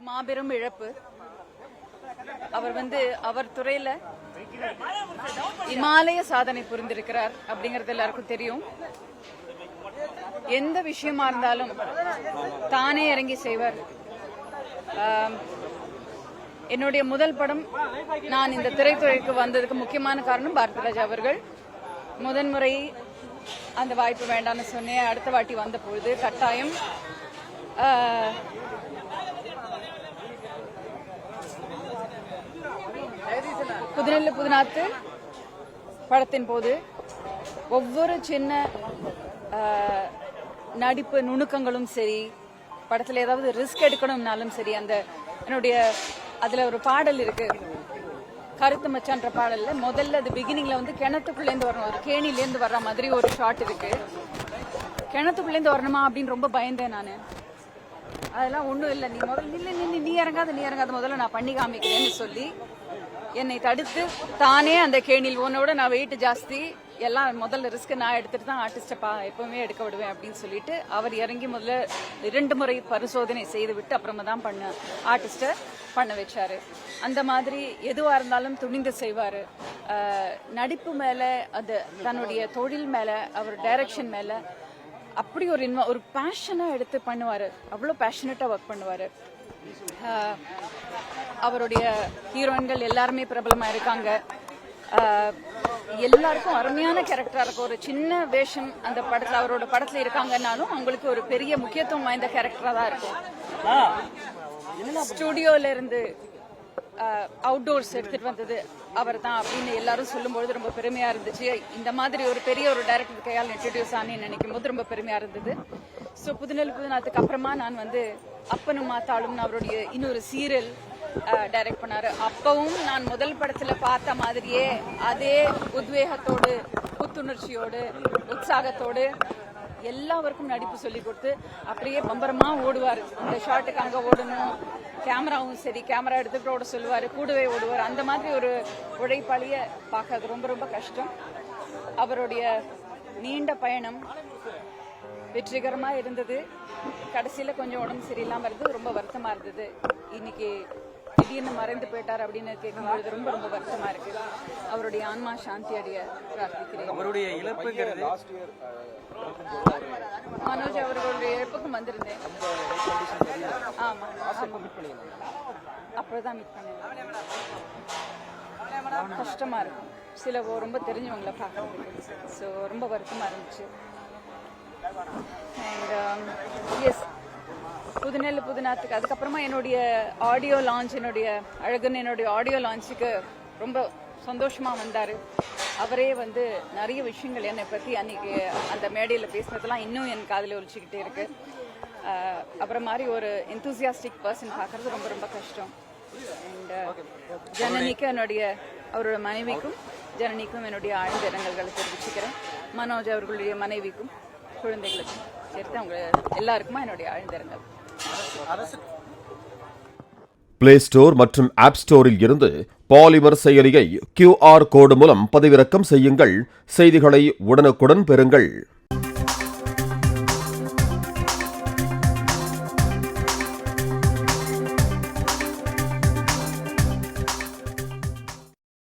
ஒரு மாபெரும் இழப்பு. அவர் அவர் துறையில இமாலய சாதனை புரிந்திருக்கிறார் அப்படிங்கறது எல்லாருக்கும் தெரியும். எந்த விஷயமா இருந்தாலும் தானே இறங்கி செய்வார். என்னுடைய முதல் படம் நான் இந்த திரைத்துறைக்கு வந்ததுக்கு முக்கியமான காரணம் பாரதிராஜா அவர்கள். முதன்முறை அந்த வாய்ப்பு வேண்டாம்னு சொன்னேன். அடுத்த வாட்டி வந்த பொழுது கட்டாயம் புதுநெல்லு புதுநாத்து படத்தின் போது ஒவ்வொரு சின்ன நடிப்பு நுணுக்கங்களும் சரி, படத்துல ஏதாவது ரிஸ்க் எடுக்கணும்னாலும் சரி, என்னுடைய அதுல ஒரு பாடல் இருக்கு, கருத்து மச்சான்ற பாடல்ல முதல்ல அது பிகினிங்ல கிணத்துக்குள்ளேருந்து வரணும், ஒரு கேணிலேருந்து வர்ற மாதிரி ஒரு ஷாட் இருக்கு. கிணத்துக்குள்ளேருந்து வரணுமா அப்படின்னு ரொம்ப பயந்தேன் நானு. அதெல்லாம் ஒண்ணும் இல்லை, நீ முதல்ல நீ இறங்காத முதல்ல நான் பண்ணி காமிக்கிறேன்னு சொல்லி என்னை தடுத்து தானே அந்த கேணில் உன்னோட நான் வெயிட் ஜாஸ்தி, எல்லாம் முதல்ல ரிஸ்க் நான் எடுத்துட்டு தான் ஆர்டிஸ்ட எப்பவுமே எடுக்க விடுவேன் அப்படின்னு சொல்லிட்டு அவர் இறங்கி முதல்ல 2 முறை பரிசோதனை செய்து விட்டு அப்புறமா தான் ஆர்டிஸ்ட பண்ண வச்சாரு. அந்த மாதிரி எதுவா இருந்தாலும் துணிந்து செய்வாரு. நடிப்பு மேல, அது தன்னுடைய தொழில் மேல, அவர் டைரக்ஷன் மேல அப்படி ஒரு பேஷனா எடுத்து பண்ணுவாரு. அவ்வளவு பேஷனட்டா ஒர்க் பண்ணுவாரு. அவருடைய ஹீரோயின்கள் எல்லாருமே பிரபலமா இருக்காங்க. எல்லாருக்கும் அருமையான கேரக்டரா இருக்கும். ஒரு சின்ன வேஷம் அந்த படத்துல அவரோட படத்துல இருக்காங்கன்னாலும் அவங்களுக்கு ஒரு பெரிய முக்கியத்துவம் வாய்ந்த கேரக்டரா தான் இருக்கும். ஸ்டுடியோல இருந்து அவுட்டோர்ஸ் எடுத்துட்டு வந்தது அவர் தான் அப்படின்னு எல்லாரும் சொல்லும்போது ரொம்ப பெருமையா இருந்துச்சு. இந்த மாதிரி ஒரு பெரிய ஒரு டைரக்டர் கையால் இன்ட்ரடியூஸ் ஆனேன்னு நினைக்கும் போது ரொம்ப பெருமையா இருந்தது. ஸோ புதுநெல்லு புதுநாத்துக்கு அப்புறமா நான் அப்பனும் மாத்தாளும் அவருடைய இன்னொரு சீரியல் டைரக்ட் பண்ணாரு. அப்பவும் நான் முதல் படத்துல பார்த்த மாதிரியே அதே உத்வேகத்தோடு, புத்துணர்ச்சியோடு, உற்சாகத்தோடு எல்லாருக்கும் நடிப்பு சொல்லி கொடுத்து அப்படியே பம்பரமா ஓடுவார். இந்த ஷாட்டுக்கு அங்க ஓடணும், கேமராவும் சரி, கேமரா எடுத்துக்கிட்டு ஓட சொல்லுவாரு, கூடவே ஓடுவார். அந்த மாதிரி ஒரு உழைப்பாளிய பார்க்கறது ரொம்ப ரொம்ப கஷ்டம். அவருடைய நீண்ட பயணம் வெற்றிகரமா இருந்தது. கடைசியில கொஞ்சம் உடம்பு சரியில்லாம இருந்தது, ரொம்ப வருத்தமா இருந்தது. இன்னைக்கு திடீர்னு மறைந்து போயிட்டார் அப்படின்னு கேட்கும்போது ரொம்ப ரொம்ப வருத்தமா இருக்கு. அவருடைய ஆன்மா சாந்தி அடைய பிரார்த்திக்கிறேன். அவருடைய இழப்புங்கிறது மனோஜ் அவர்களுடைய இழப்புக்கும் வந்திருந்தேன். ஆமா, அப்பதான் மீட் பண்ணேன். கஷ்டமா இருக்கும் சில ரொம்ப தெரிஞ்சவங்களை பார்க்கறதுக்கு. ஸோ ரொம்ப வருத்தமா இருந்துச்சு. அண்ட் எஸ், புதுநெல்லு புதுநாத்துக்கு அதுக்கப்புறமா என்னுடைய ஆடியோ லான்ச், என்னுடைய அழகுன்னு என்னுடைய ஆடியோ லான்ச்சுக்கு ரொம்ப சந்தோஷமா வந்தாரு. அவரே நிறைய விஷயங்கள் என்னை பத்தி அன்னைக்கு அந்த மேடையில பேசினதெல்லாம் இன்னும் என் காதுல ஒலிச்சுக்கிட்டே இருக்கு. அப்புறம் மாதிரி ஒரு எந்தூசியாஸ்டிக் பர்சன் பார்க்கறது ரொம்ப ரொம்ப கஷ்டம். அண்ட் ஜனனிக்கு அவரோட மனைவிக்கும் ஜனனிக்கும் என்னுடைய ஆழ்ந்த இரங்கல்களை தெரிவிச்சுக்கிறேன். மனோஜ் அவர்களுடைய மனைவிக்கும் குழந்தைகளுக்கும் சேர்த்து அவங்க எல்லாருக்குமா என்னுடைய ஆழ்ந்த இரங்கல். பிளே ஸ்டோர் மற்றும் ஆப் ஸ்டோரில் இருந்து பாலிமர் செயலியை QR கோடு மூலம் பதிவிறக்கம் செய்யுங்கள். செய்திகளை உடனுக்குடன் பெறுங்கள்.